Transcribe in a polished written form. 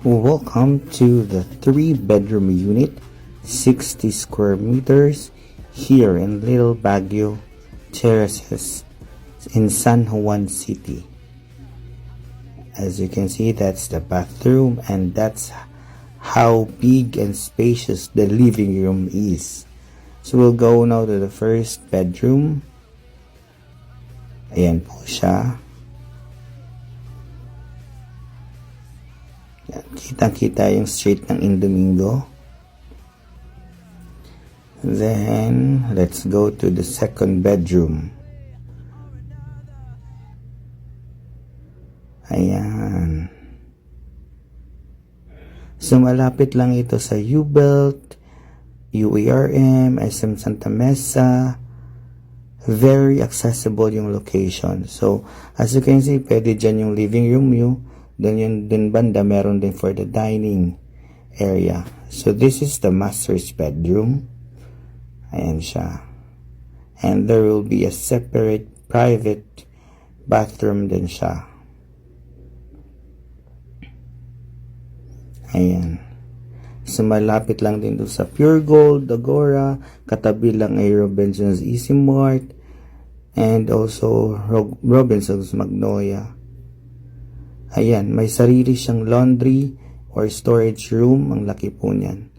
Welcome to the 3-bedroom unit, 60 square meters, here in Little Baguio Terraces in San Juan City. As you can see, that's the bathroom, and that's how big and spacious the living room is. So we'll go now to the first bedroom. Ayan po siya. Kitang-kita yung street ng Indomingo. Then, let's go to the second bedroom. Ayan. So, malapit lang ito sa U-Belt, UARM, SM Santa Mesa. Very accessible yung location. So, as you can see, pwede dyan yung living room nyo. Then yung din banda, meron din for the dining area. So, this is the master's bedroom. Ayan siya. And there will be a separate private bathroom din siya. Ayan. So, malapit lang din doon sa Pure Gold, Agora. Katabi lang ay Robinson's Easy Mart. And also Robinson's Magnolia. Ayan, may sarili siyang laundry or storage room. Ang laki po niyan.